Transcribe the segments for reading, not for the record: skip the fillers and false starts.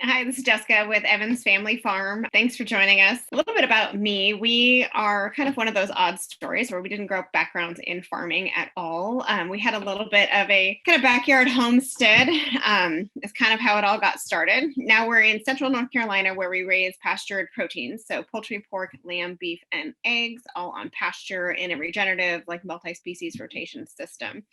Hi, this is Jessica with Evans Family Farm. Thanks for joining us. A little bit about me. We are kind of one of those odd stories where we didn't grow up backgrounds in farming at all. We had a little bit of a kind of backyard homestead. It's kind of how it all got started. Now we're in central North Carolina where we raise pastured proteins. So poultry, pork, lamb, beef, and eggs, all on pasture in a regenerative, like multi-species rotation system.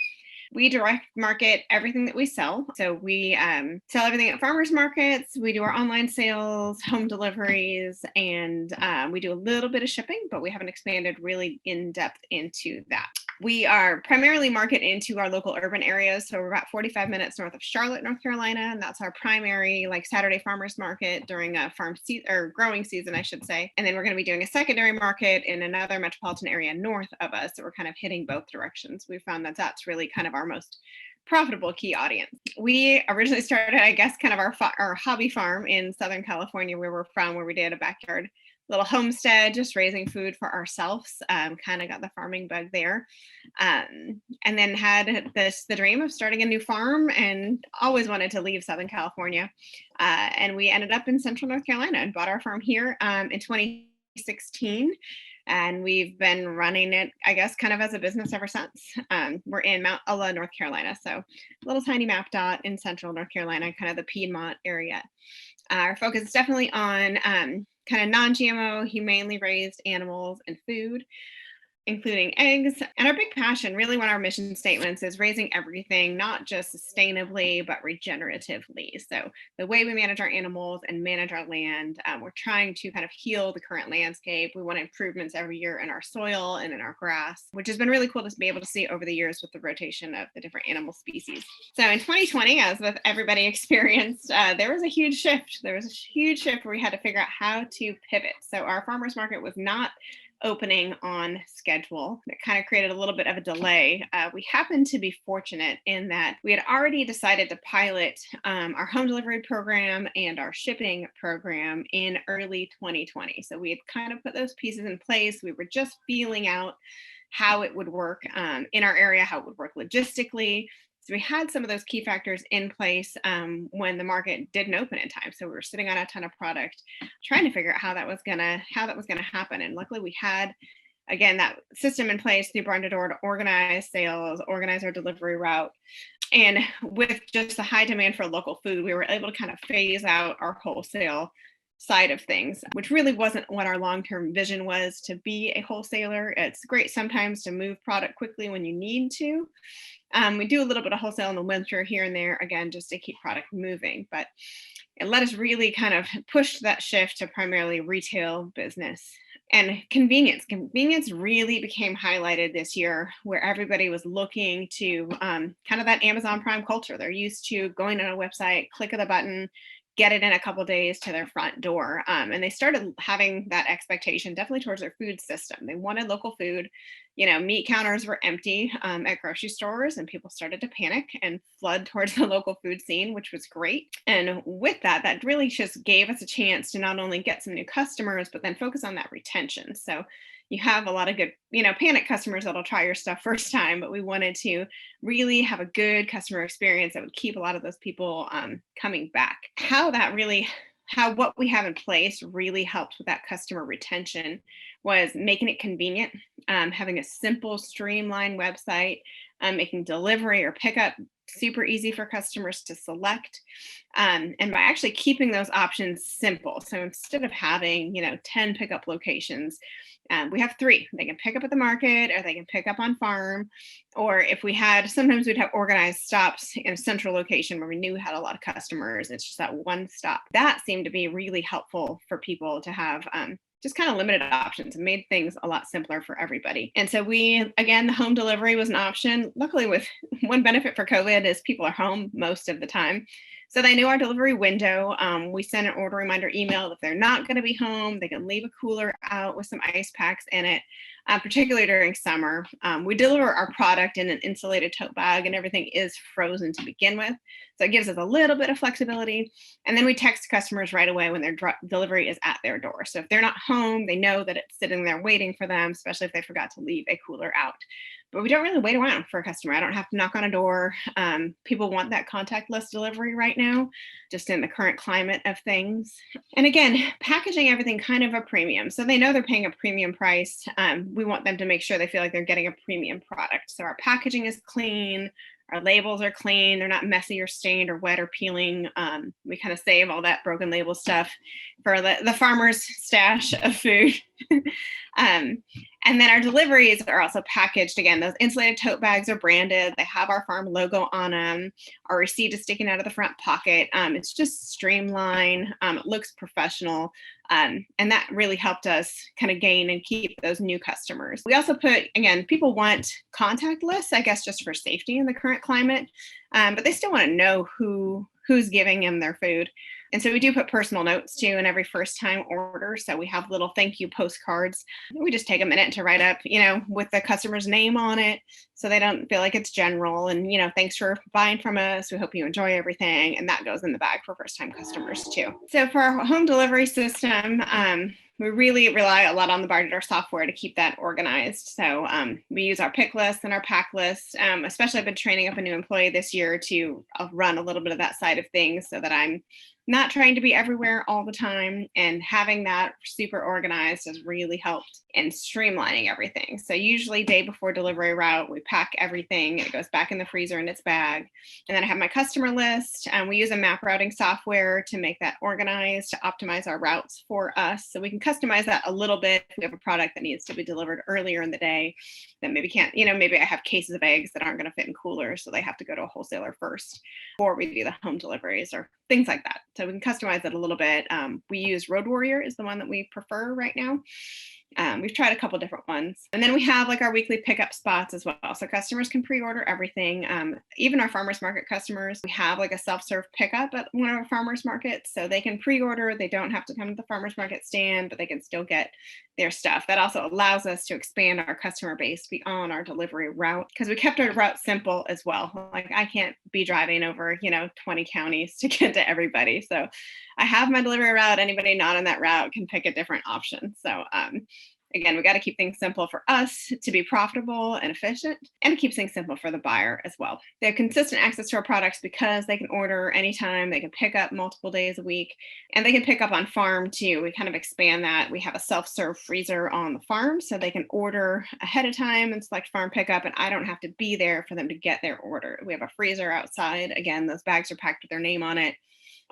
We direct market everything that we sell. So we sell everything at farmers markets. We do our online sales, home deliveries, and we do a little bit of shipping, but we haven't expanded really in depth into that. We are primarily market into our local urban areas. So we're about 45 minutes north of Charlotte, North Carolina. And that's our primary like Saturday farmers market during a farm season or growing season, I should say. And then we're going to be doing a secondary market in another metropolitan area north of us. So we're kind of hitting both directions. We found that that's really kind of our most profitable key audience. We originally started, I guess, kind of our hobby farm in Southern California, where we're from, where we did a backyard little homestead, just raising food for ourselves. Kind of got the farming bug there, and then had the dream of starting a new farm, and always wanted to leave Southern California. And we ended up in Central North Carolina and bought our farm here in 2016. And we've been running it, I guess, kind of as a business ever since. We're in Mount Ulla, North Carolina. So a little tiny map dot in central North Carolina, kind of the Piedmont area. Our focus is definitely on kind of non-GMO, humanely raised animals and food, including eggs. And our big passion, really one of our mission statements, is raising everything, not just sustainably, but regeneratively. So the way we manage our animals and manage our land, we're trying to kind of heal the current landscape. We want improvements every year in our soil and in our grass, which has been really cool to be able to see over the years with the rotation of the different animal species. So in 2020, as with everybody experienced, there was a huge shift. There was a huge shift where we had to figure out how to pivot. So our farmers market was not opening on schedule. It kind of created a little bit of a delay. We happened to be fortunate in that we had already decided to pilot our home delivery program and our shipping program in early 2020. So we had kind of put those pieces in place. We were just feeling out how it would work in our area, how it would work logistically. So we had some of those key factors in place when the market didn't open in time. So we were sitting on a ton of product, trying to figure out how that was gonna happen. And luckily, we had, again, that system in place through Barn to Door to organize sales, organize our delivery route. And with just the high demand for local food, we were able to kind of phase out our wholesale side of things, which really wasn't what our long-term vision was, to be a wholesaler. It's great sometimes to move product quickly when you need to. We do a little bit of wholesale in the winter here and there, again, just to keep product moving. But it let us really kind of push that shift to primarily retail business. And convenience. Convenience really became highlighted this year, where everybody was looking to kind of that Amazon Prime culture. They're used to going on a website, click of the button, get it in a couple days to their front door. And they started having that expectation definitely towards their food system. They wanted local food. You know, meat counters were empty at grocery stores, and people started to panic and flood towards the local food scene, which was great. And with that, that really just gave us a chance to not only get some new customers, but then focus on that retention. So you have a lot of good, panic customers that'll try your stuff first time, but we wanted to really have a good customer experience that would keep a lot of those people coming back. How what we have in place really helped with that customer retention was making it convenient, having a simple, streamlined website, making delivery or pickup super easy for customers to select, and by actually keeping those options simple. So instead of having 10 pickup locations, we have 3. They can pick up at the market, or they can pick up on farm, or if sometimes we'd have organized stops in a central location where we knew we had a lot of customers. It's just that one stop. That seemed to be really helpful for people to have just kind of limited options, and made things a lot simpler for everybody. And so the home delivery was an option. Luckily, with one benefit for COVID is people are home most of the time. So they knew our delivery window. We sent an order reminder email. If they're not going to be home, they can leave a cooler out with some ice packs in it. particularly during summer. We deliver our product in an insulated tote bag, and everything is frozen to begin with. So it gives us a little bit of flexibility. And then we text customers right away when their delivery is at their door. So if they're not home, they know that it's sitting there waiting for them, especially if they forgot to leave a cooler out. But we don't really wait around for a customer. I don't have to knock on a door. People want that contactless delivery right now, just in the current climate of things. And again, packaging everything kind of a premium. So they know they're paying a premium price. We want them to make sure they feel like they're getting a premium product. So our packaging is clean. Our labels are clean. They're not messy or stained or wet or peeling. We kind of save all that broken label stuff for the farmer's stash of food. And then our deliveries are also packaged. Again, those insulated tote bags are branded. They have our farm logo on them. Our receipt is sticking out of the front pocket. It's just Streamline. It looks professional. And that really helped us kind of gain and keep those new customers. We also put, again, people want contactless, I guess, just for safety in the current climate, but they still want to know who's giving them their food. And so we do put personal notes too in every first time order. So we have little thank you postcards. We just take a minute to write up, with the customer's name on it, so they don't feel like it's general. And, thanks for buying from us. We hope you enjoy everything. And that goes in the bag for first time customers too. So for our home delivery system, we really rely a lot on the Bartender software to keep that organized. So we use our pick list and our pack list. Especially I've been training up a new employee this year to run a little bit of that side of things so that I'm not trying to be everywhere all the time, and having that super organized has really helped in streamlining everything. So usually day before delivery route, we pack everything. It goes back in the freezer in its bag. And then I have my customer list. We use a map routing software to make that organized, to optimize our routes for us. So we can customize that a little bit. If we have a product that needs to be delivered earlier in the day, that maybe can't, maybe I have cases of eggs that aren't going to fit in coolers, so they have to go to a wholesaler first, or we do the home deliveries or things like that. So we can customize it a little bit. We use Road Warrior is the one that we prefer right now. We've tried a couple different ones. And then we have like our weekly pickup spots as well. So customers can pre-order everything. Even our farmers market customers, we have like a self-serve pickup at one of our farmers markets. So they can pre-order. They don't have to come to the farmers market stand, but they can still get their stuff. That also allows us to expand our customer base beyond our delivery route, because we kept our route simple as well. Like I can't be driving over, 20 counties to get to everybody. So I have my delivery route. Anybody not on that route can pick a different option. So again, we got to keep things simple for us to be profitable and efficient, and keep things simple for the buyer as well. They have consistent access to our products because they can order anytime, they can pick up multiple days a week, and they can pick up on farm too. We kind of expand that. We have a self-serve freezer on the farm, so they can order ahead of time and select farm pickup, and I don't have to be there for them to get their order. We have a freezer outside. Again, those bags are packed with their name on it.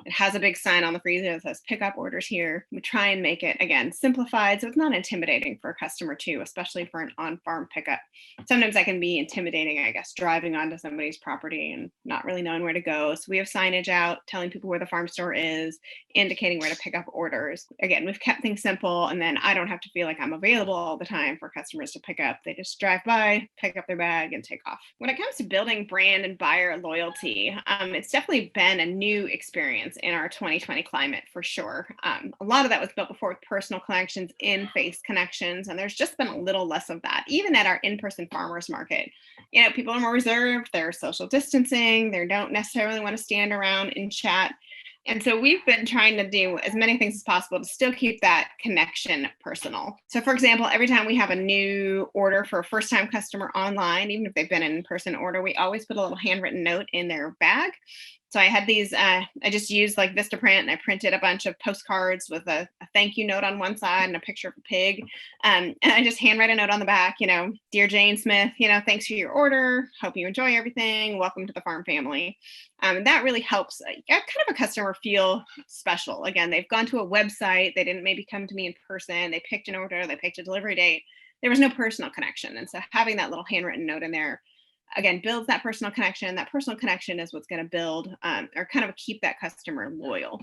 It has a big sign on the freezer that says pick up orders here. We try and make it, again, simplified, so it's not intimidating for a customer too, especially for an on-farm pickup. Sometimes that can be intimidating, I guess, driving onto somebody's property and not really knowing where to go. So we have signage out telling people where the farm store is, indicating where to pick up orders. Again, we've kept things simple, and then I don't have to feel like I'm available all the time for customers to pick up. They just drive by, pick up their bag, and take off. When it comes to building brand and buyer loyalty, it's definitely been a new experience in our 2020 climate for sure. A lot of that was built before with personal connections, in-face connections, and there's just been a little less of that. Even at our in-person farmers market, people are more reserved, they're social distancing, they don't necessarily want to stand around and chat. And so we've been trying to do as many things as possible to still keep that connection personal. So for example, every time we have a new order for a first-time customer online, even if they've been an in-person order, we always put a little handwritten note in their bag. So I had these, I just used like Vistaprint, and I printed a bunch of postcards with a thank you note on one side and a picture of a pig. And I just handwrite a note on the back, Dear Jane Smith, thanks for your order. Hope you enjoy everything. Welcome to the farm family. That really helps kind of a customer feel special. Again, they've gone to a website. They didn't maybe come to me in person. They picked an order. They picked a delivery date. There was no personal connection. And so having that little handwritten note in there, again, builds that personal connection. That personal connection is what's going to build or kind of keep that customer loyal.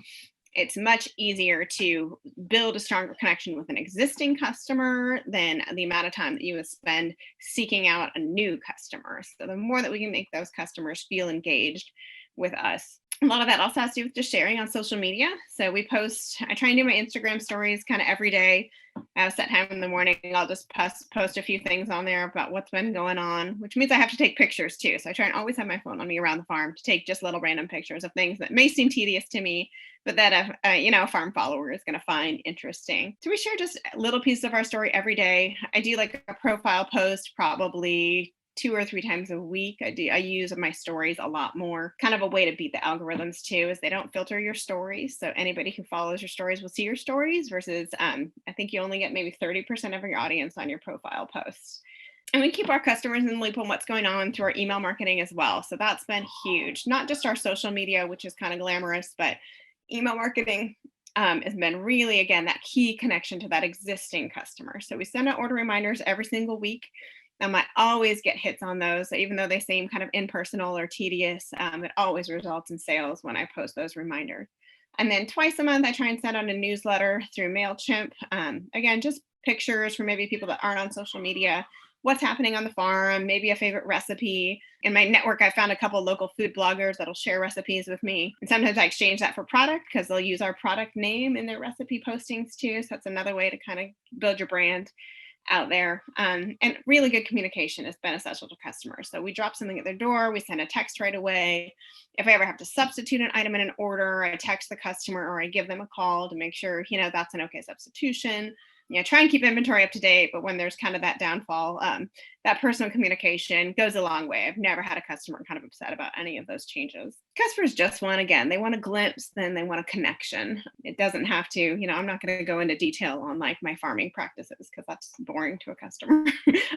It's much easier to build a stronger connection with an existing customer than the amount of time that you would spend seeking out a new customer. So the more that we can make those customers feel engaged with us, A lot of that also has to do with just sharing on social media. So I try and do my Instagram stories kind of every day. I set time in the morning. I'll just post a few things on there about what's been going on, which means I have to take pictures too. So I try and always have my phone on me around the farm to take just little random pictures of things that may seem tedious to me, but that a farm follower is going to find interesting. So we share just little pieces of our story every day. I do like a profile post probably 2 or 3 times a week. I use my stories a lot more. Kind of a way to beat the algorithms too, is they don't filter your stories. So anybody who follows your stories will see your stories versus I think you only get maybe 30% of your audience on your profile posts. And we keep our customers in the loop on what's going on through our email marketing as well. So that's been huge. Not just our social media, which is kind of glamorous, but email marketing has been really, again, that key connection to that existing customer. So we send out order reminders every single week. I always get hits on those, even though they seem kind of impersonal or tedious. It always results in sales when I post those reminders. And then twice a month, I try and send out a newsletter through MailChimp. Again, just pictures for maybe people that aren't on social media, what's happening on the farm, maybe a favorite recipe. In my network, I found a couple local food bloggers that'll share recipes with me. And sometimes I exchange that for product because they'll use our product name in their recipe postings too. So that's another way to kind of build your brand out there. And really good communication is beneficial to customers. So we drop something at their door, we send a text right away. If I ever have to substitute an item in an order, I text the customer or I give them a call to make sure, that's an okay substitution. Try and keep inventory up to date, but when there's kind of that downfall, that personal communication goes a long way. I've never had a customer kind of upset about any of those changes. Customers just want, again, they want a glimpse, then they want a connection. It doesn't have to, I'm not going to go into detail on like my farming practices because that's boring to a customer.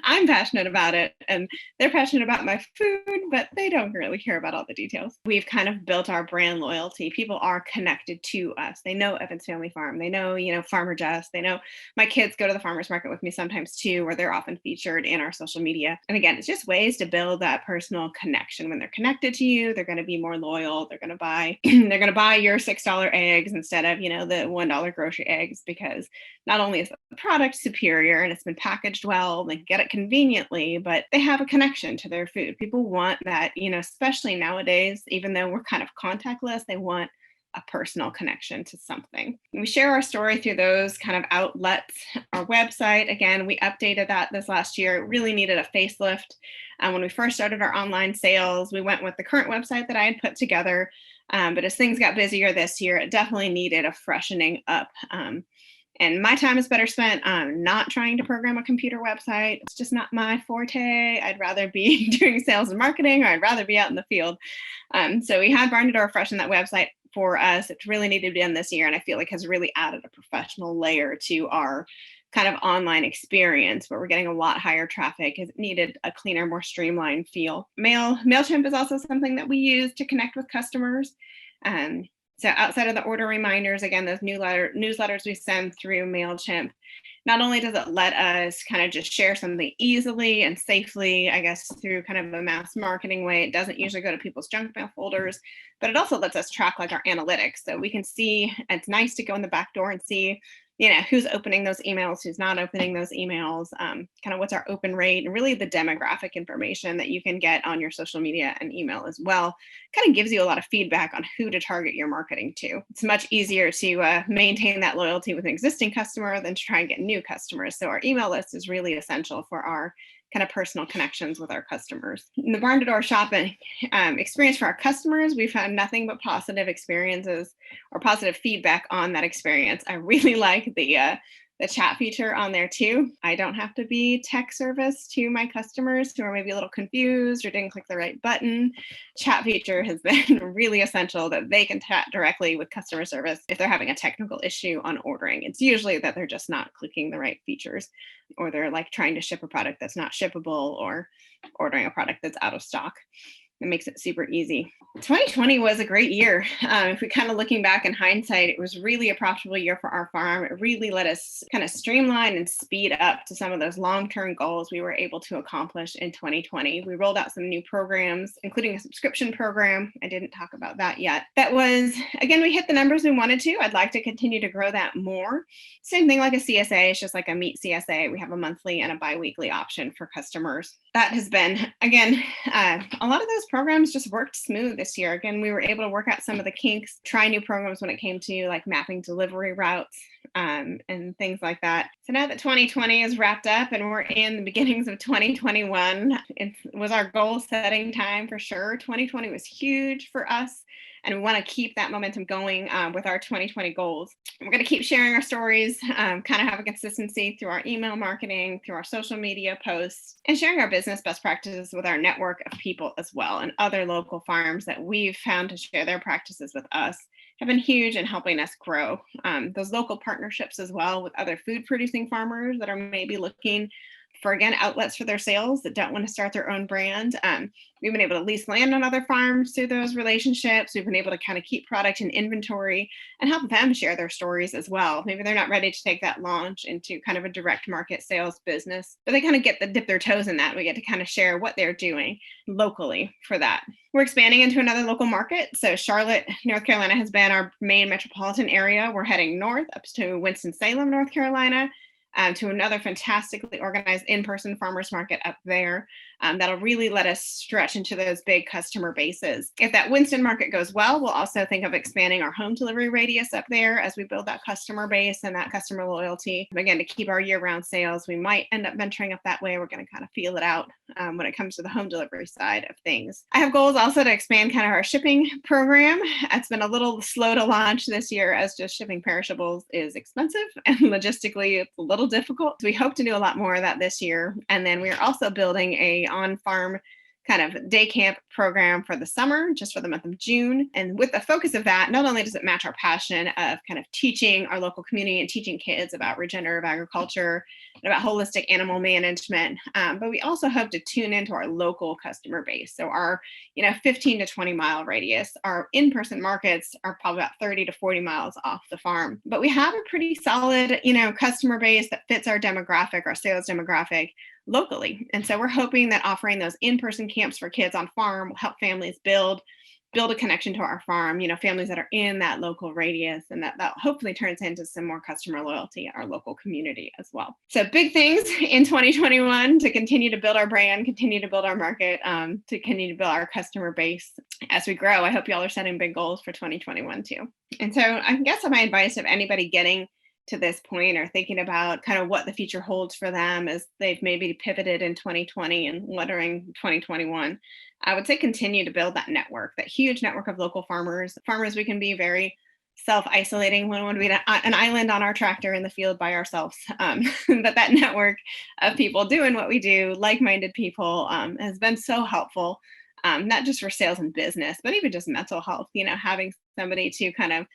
I'm passionate about it and they're passionate about my food, but they don't really care about all the details. We've kind of built our brand loyalty. People are connected to us. They know Evans Family Farm. They know, Farmer Jess. They know my kids go to the farmer's market with me sometimes too, where they're often featured in our social media. And again, it's just ways to build that personal connection. When they're connected to you, they're going to be more loyal. They're going to buy, they're going to buy your $6 eggs instead of, the $1 grocery eggs, because not only is the product superior and it's been packaged well, they get it conveniently, but they have a connection to their food. People want that, especially nowadays, even though we're kind of contactless, they want a personal connection to something. We share our story through those kind of outlets. Our website, again, we updated that this last year. It really needed a facelift. When we first started our online sales, we went with the current website that I had put together. But as things got busier this year, it definitely needed a freshening up. And my time is better spent not trying to program a computer website. It's just not my forte. I'd rather be doing sales and marketing, or I'd rather be out in the field. So we had Barn to Door freshen that website for us. It really needed to be done this year, and I feel like has really added a professional layer to our kind of online experience, where we're getting a lot higher traffic. It needed a cleaner, more streamlined feel. MailChimp is also something that we use to connect with customers. So outside of the order reminders, again, those newsletters we send through MailChimp, not only does it let us kind of just share something easily and safely, I guess, through kind of a mass marketing way, it doesn't usually go to people's junk mail folders, but it also lets us track like our analytics. So we can see, it's nice to go in the back door and see, who's opening those emails, who's not opening those emails, kind of what's our open rate, and really the demographic information that you can get on your social media and email as well. Kind of gives you a lot of feedback on who to target your marketing to. It's much easier to maintain that loyalty with an existing customer than to try and get new customers. So our email list is really essential for our kind of personal connections with our customers. In the Barn to Door shopping experience for our customers, we've had nothing but positive experiences or positive feedback on that experience. I really like the chat feature on there too. I don't have to be tech service to my customers who are maybe a little confused or didn't click the right button. Chat feature has been really essential, that they can chat directly with customer service if they're having a technical issue on ordering. It's usually that they're just not clicking the right features, or they're like trying to ship a product that's not shippable, or ordering a product that's out of stock. It makes it super easy. 2020 was a great year. If we kind of looking back in hindsight, it was really a profitable year for our farm. It really let us kind of streamline and speed up to some of those long-term goals we were able to accomplish in 2020. We rolled out some new programs, including a subscription program. I didn't talk about that yet. That was, again, we hit the numbers we wanted to. I'd like to continue to grow that more. Same thing like a CSA. It's just like a meat CSA. We have a monthly and a biweekly option for customers. that has been, again, a lot of those programs just worked smooth this year. Again, we were able to work out some of the kinks, try new programs when it came to like mapping delivery routes and things like that. So now that 2020 is wrapped up and we're in the beginnings of 2021, it was our goal setting time for sure. 2020 was huge for us. And we want to keep that momentum going with our 2020 goals. We're going to keep sharing our stories, kind of have a consistency through our email marketing, through our social media posts, and sharing our business best practices with our network of people as well, and other local farms that we've found to share their practices with us have been huge in helping us grow. Those local partnerships as well with other food producing farmers that are maybe looking for, again, outlets for their sales that don't want to start their own brand. We've been able to lease land on other farms through those relationships. We've been able to kind of keep product in inventory and help them share their stories as well. Maybe they're not ready to take that launch into kind of a direct market sales business, but they kind of get to dip their toes in that. We get to kind of share what they're doing locally for that. We're expanding into another local market. So Charlotte, North Carolina has been our main metropolitan area. We're heading north up to Winston-Salem, North Carolina, to another fantastically organized in-person farmers market up there. That'll really let us stretch into those big customer bases. If that Winston market goes well, we'll also think of expanding our home delivery radius up there as we build that customer base and that customer loyalty. Again, to keep our year-round sales, we might end up venturing up that way. We're going to kind of feel it out when it comes to the home delivery side of things. I have goals also to expand kind of our shipping program. It's been a little slow to launch this year as just shipping perishables is expensive and logistically it's a little difficult. So we hope to do a lot more of that this year. And then we're also building a on-farm kind of day camp program for the summer, just for the month of June. And with the focus of that, not only does it match our passion of kind of teaching our local community and teaching kids about regenerative agriculture and about holistic animal management, but we also hope to tune into our local customer base. So our 15 to 20 mile radius, our in-person markets are probably about 30 to 40 miles off the farm. But we have a pretty solid, customer base that fits our demographic, our sales demographic, locally. And so we're hoping that offering those in-person camps for kids on farm will help families build a connection to our farm, families that are in that local radius, and that hopefully turns into some more customer loyalty in our local community as well. So big things in 2021 to continue to build our brand, continue to build our market, to continue to build our customer base as we grow. I hope y'all are setting big goals for 2021 too. And so I guess my advice of anybody getting to this point or thinking about kind of what the future holds for them as they've maybe pivoted in 2020 and entering 2021, I would say continue to build that network, that huge network of local farmers. We can be very self-isolating. We want to be an island on our tractor in the field by ourselves. But that network of people doing what we do, like-minded people, has been so helpful, not just for sales and business, but even just mental health, having somebody to kind of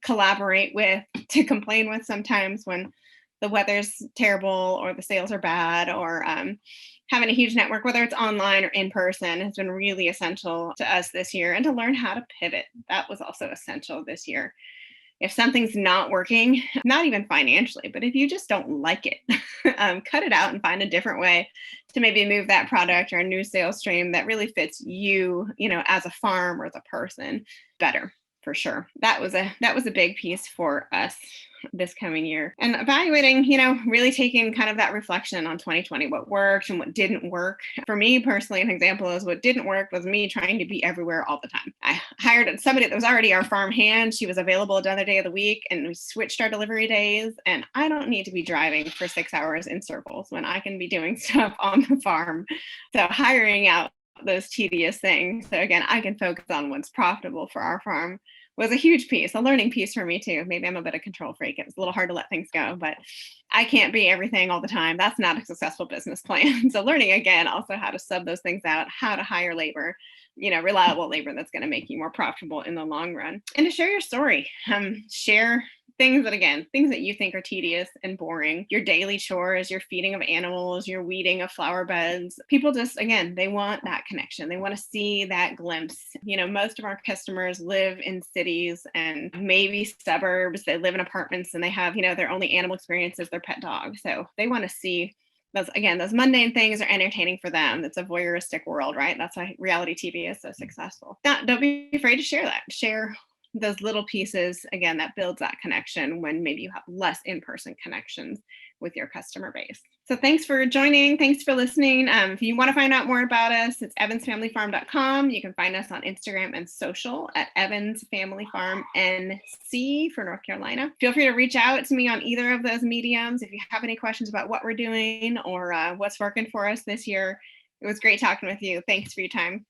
collaborate with, to complain with sometimes when the weather's terrible or the sales are bad, or having a huge network, whether it's online or in person, has been really essential to us this year. And to learn how to pivot, that was also essential this year. If something's not working, not even financially, but if you just don't like it, cut it out and find a different way to maybe move that product or a new sales stream that really fits you, as a farm or as a person better. For sure. That was a big piece for us this coming year. And evaluating, really taking kind of that reflection on 2020, what worked and what didn't work. For me personally, an example is what didn't work was me trying to be everywhere all the time. I hired somebody that was already our farm hand. She was available another day of the week, and we switched our delivery days. And I don't need to be driving for 6 hours in circles when I can be doing stuff on the farm. So hiring out those tedious things, so again, I can focus on what's profitable for our farm, was a huge piece, a learning piece for me too. Maybe I'm a bit of control freak. It was a little hard to let things go, but I can't be everything all the time. That's not a successful business plan. So learning again, also how to sub those things out, how to hire labor, reliable labor that's going to make you more profitable in the long run, and to share your story, share things that you think are tedious and boring, your daily chores, your feeding of animals, your weeding of flower beds. People just, again, they want that connection. They want to see that glimpse. Most of our customers live in cities and maybe suburbs. They live in apartments and they have, their only animal experience is their pet dog. So they want to see those mundane things are entertaining for them. It's a voyeuristic world, right? That's why reality TV is so successful. Don't be afraid to share that. Share those little pieces, again, that builds that connection when maybe you have less in-person connections with your customer base. So thanks for joining. Thanks for listening. If you want to find out more about us, it's evansfamilyfarm.com. You can find us on Instagram and social at Evans Family Farm NC for North Carolina. Feel free to reach out to me on either of those mediums if you have any questions about what we're doing or what's working for us this year. It was great talking with you. Thanks for your time.